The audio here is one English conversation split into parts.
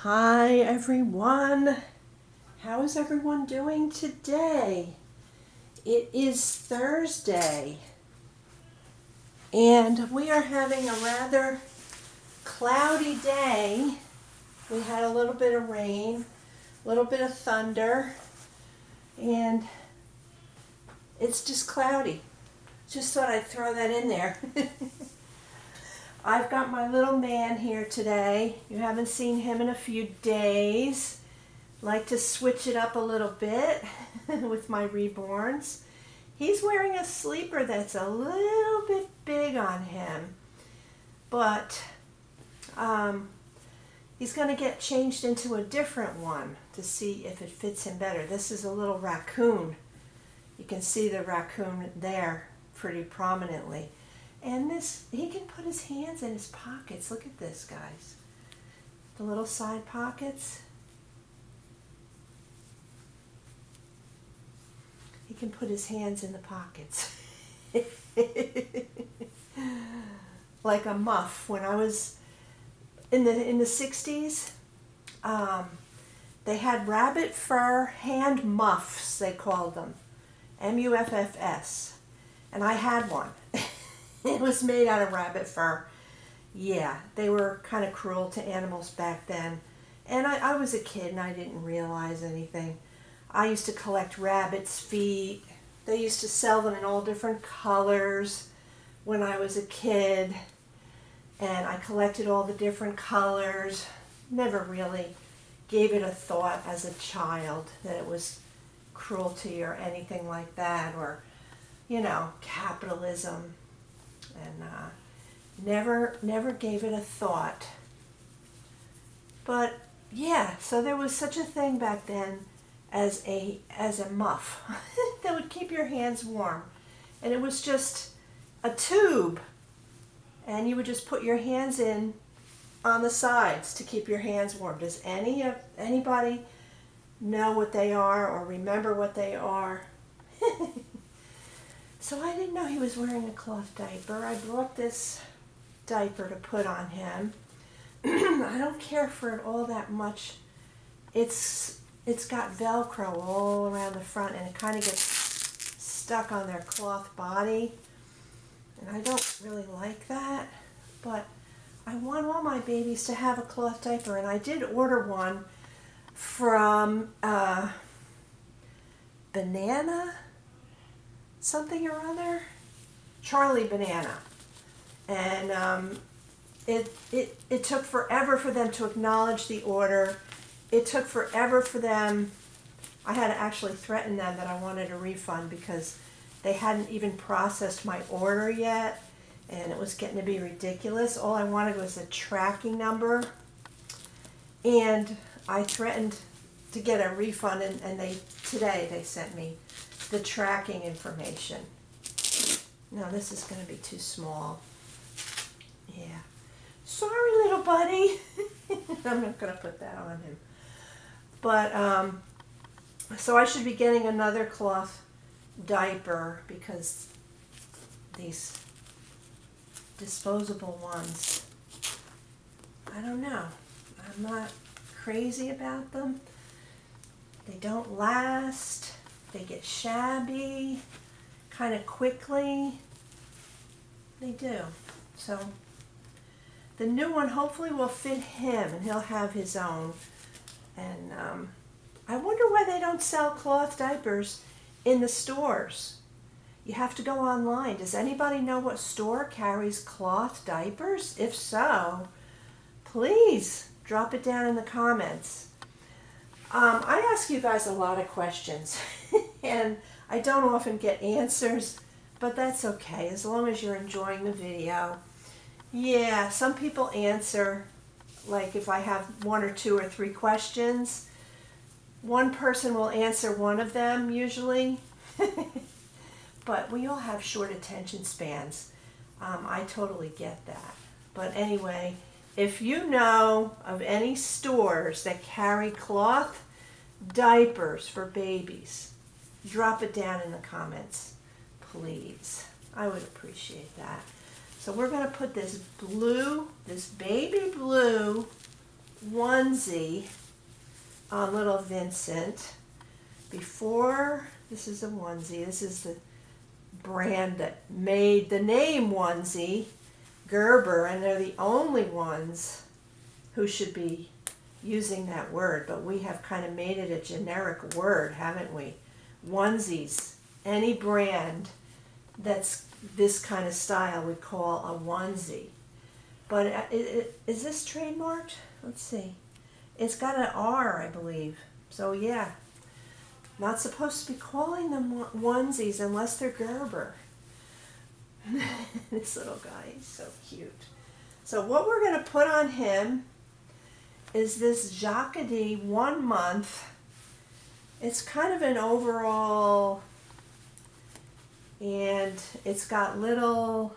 Hi everyone. How is everyone doing today? It is Thursday and we are having a rather cloudy day. We had a little bit of rain, a little bit of thunder, and it's just cloudy. Just thought I'd throw that in there. I've got my little man here today. You haven't seen him in a few days. Like to switch it up a little bit with my reborns. He's wearing a sleeper that's a little bit big on him, but he's going to get changed into a different one to see if it fits him better. This is a little raccoon. You can see the raccoon there pretty prominently. And this, he can put his hands in his pockets. Look at this, guys. The little side pockets. He can put his hands in the pockets. Like a muff. When I was in the 60s, they had rabbit fur hand muffs, they called them. MUFFS. And I had one. It was made out of rabbit fur. Yeah, they were kind of cruel to animals back then. And I was a kid and I didn't realize anything. I used to collect rabbits' feet. They used to sell them in all different colors when I was a kid. And I collected all the different colors. Never really gave it a thought as a child that it was cruelty or anything like that, or, you know, capitalism. And never gave it a thought. But yeah, so there was such a thing back then as a muff that would keep your hands warm. And it was just a tube. And you would just put your hands in on the sides to keep your hands warm. Does anybody know what they are or remember what they are? So I didn't know he was wearing a cloth diaper. I brought this diaper to put on him. I don't care for it all that much. It's got Velcro all around the front and it kind of gets stuck on their cloth body. And I don't really like that. But I want all my babies to have a cloth diaper. And I did order one from Banana something or other, Charlie Banana, and it took forever for them to acknowledge the order. It took forever for them. I had to actually threaten them that I wanted a refund because they hadn't even processed my order yet, and it was getting to be ridiculous. All I wanted was a tracking number, and I threatened to get a refund, and today they sent me the tracking information. No, this is going to be too small. Yeah. Sorry, little buddy. I'm not going to put that on him. But, so I should be getting another cloth diaper because these disposable ones, I don't know. I'm not crazy about them. They don't last. They get shabby kind of quickly. They do. So the new one hopefully will fit him and he'll have his own. And I wonder why they don't sell cloth diapers in the stores. You have to go online. Does anybody know what store carries cloth diapers? If so, please drop it down in the comments. I ask you guys a lot of questions and I don't often get answers, but that's okay as long as you're enjoying the video. Yeah, some people answer, like if I have 1 or 2 or 3 questions, one person will answer one of them usually, but we all have short attention spans. I totally get that. But anyway, if you know of any stores that carry cloth diapers for babies, drop it down in the comments, please. I would appreciate that. So we're going to put this baby blue onesie on little Vincent. Before, this is a onesie. This is the brand that made the name onesie, Gerber, and they're the only ones who should be using that word, but we have kind of made it a generic word, haven't we? Onesies, any brand that's this kind of style we call a onesie. But is this trademarked? Let's see. It's got an R, I believe. So yeah, not supposed to be calling them onesies unless they're Gerber. This little guy, he's so cute. So what we're going to put on him is this Jacadi 1 month. It's kind of an overall, and it's got little,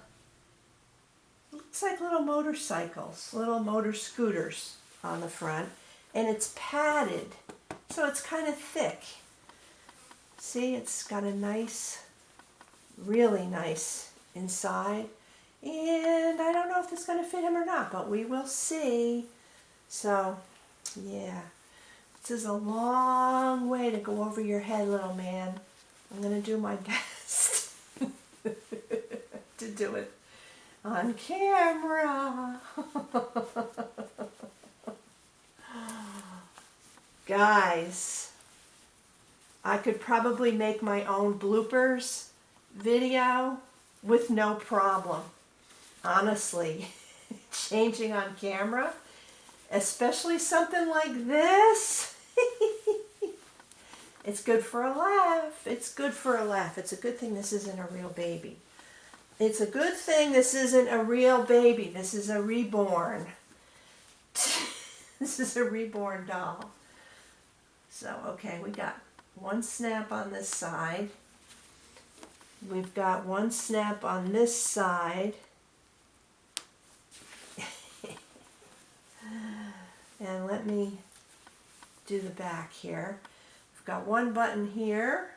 looks like little motorcycles, little motor scooters on the front, and it's padded, so it's kind of thick. See, it's got a nice, really nice inside, and I don't know if it's going to fit him or not, but we will see. So, yeah, this is a long way to go over your head, little man. I'm going to do my best to do it on camera. Guys, I could probably make my own bloopers video with no problem. Honestly, changing on camera, especially something like this. It's good for a laugh. It's good for a laugh. It's a good thing this isn't a real baby. It's a good thing this isn't a real baby. This is a reborn. This is a reborn doll. So, okay, we got one snap on this side. We've got one snap on this side. And let me do the back here. We've got one button here.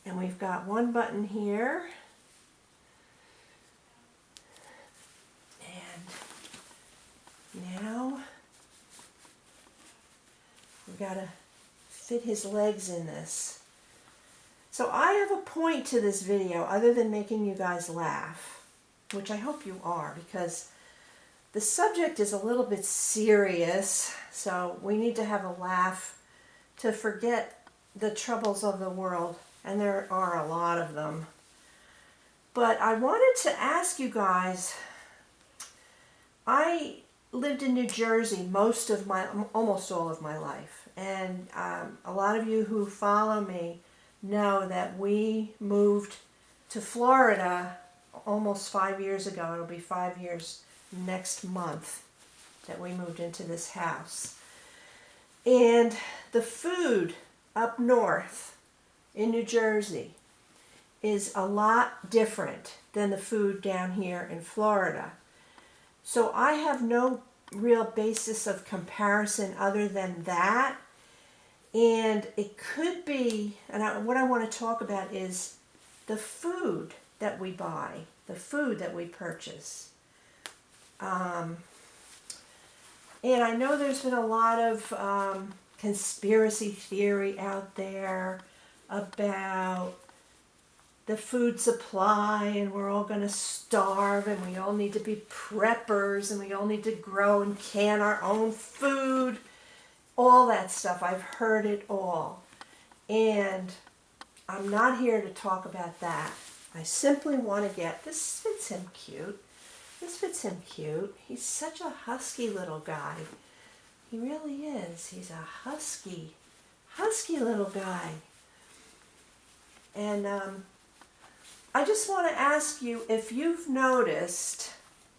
And we've got one button here. And now we've got to fit his legs in this. So I have a point to this video other than making you guys laugh, which I hope you are, because the subject is a little bit serious, so we need to have a laugh to forget the troubles of the world, and there are a lot of them. But I wanted to ask you guys, I lived in New Jersey almost all of my life, and a lot of you who follow me know that we moved to Florida almost 5 years ago. It'll be 5 years next month that we moved into this house. And the food up north in New Jersey is a lot different than the food down here in Florida. So I have no real basis of comparison other than that. And it could be, and what I want to talk about is the food that we buy, the food that we purchase. And I know there's been a lot of conspiracy theory out there about the food supply, and we're all going to starve, and we all need to be preppers, and we all need to grow and can our own food. All that stuff. I've heard it all. And I'm not here to talk about that. I simply want to get, this fits him cute. This fits him cute. He's such a husky little guy. He really is. He's a husky little guy. And I just want to ask you if you've noticed,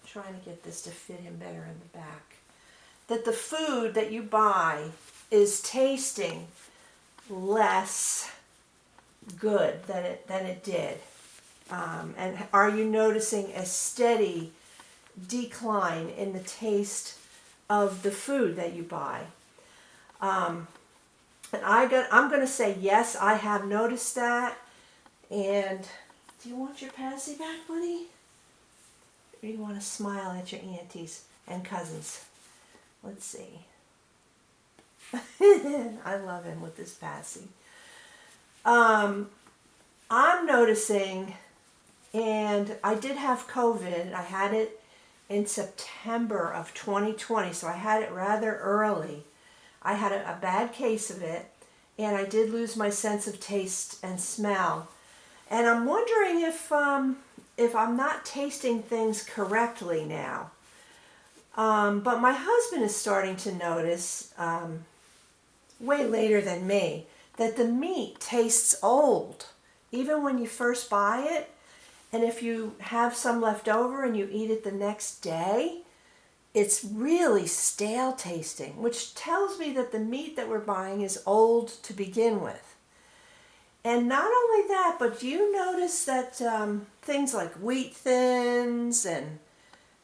I'm trying to get this to fit him better in the back, that the food that you buy is tasting less good than it did. And are you noticing a steady decline in the taste of the food that you buy? And I'm going to say yes, I have noticed that. And do you want your passy back, buddy? Or do you want to smile at your aunties? and cousins. Let's see. I love him with this passy. I'm noticing, and I did have COVID. I had it in September of 2020, so I had it rather early. I had a bad case of it, and I did lose my sense of taste and smell. And I'm wondering if I'm not tasting things correctly now. But my husband is starting to notice, way later than me, that the meat tastes old, even when you first buy it. And if you have some left over and you eat it the next day, it's really stale tasting, which tells me that the meat that we're buying is old to begin with. And not only that, but do you notice that things like wheat thins and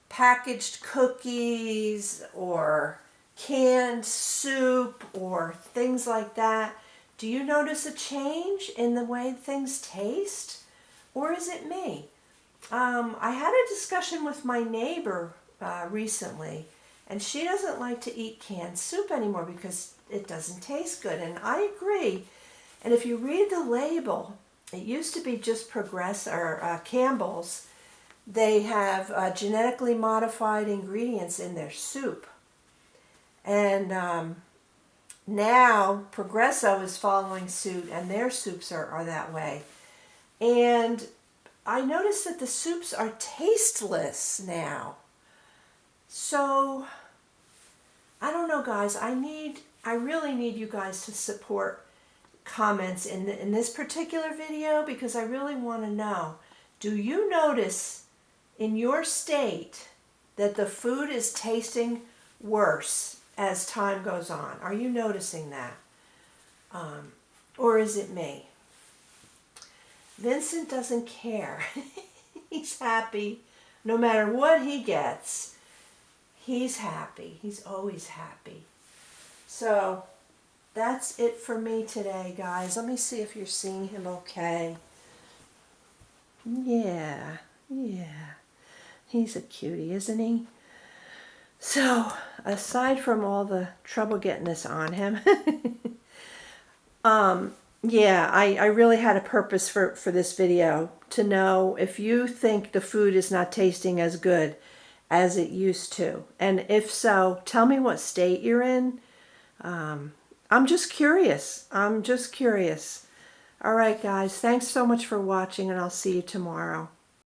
packaged cookies or canned soup or things like that, do you notice a change in the way things taste? Or is it me? I had a discussion with my neighbor recently, and she doesn't like to eat canned soup anymore because it doesn't taste good. And I agree. And if you read the label, it used to be just Campbell's. They have genetically modified ingredients in their soup. And now Progresso is following suit, and their soups are that way. And I noticed that the soups are tasteless now. So, I don't know, guys. I really need you guys to support comments in this particular video, because I really want to know, do you notice in your state that the food is tasting worse as time goes on? Are you noticing that? Or is it me? Vincent doesn't care. He's happy. No matter what he gets, he's happy. He's always happy. So that's it for me today, guys. Let me see if you're seeing him okay. Yeah. He's a cutie, isn't he? So, aside from all the trouble getting this on him, yeah, I really had a purpose for this video, to know if you think the food is not tasting as good as it used to. And if so, tell me what state you're in. I'm just curious. All right, guys. Thanks so much for watching, and I'll see you tomorrow.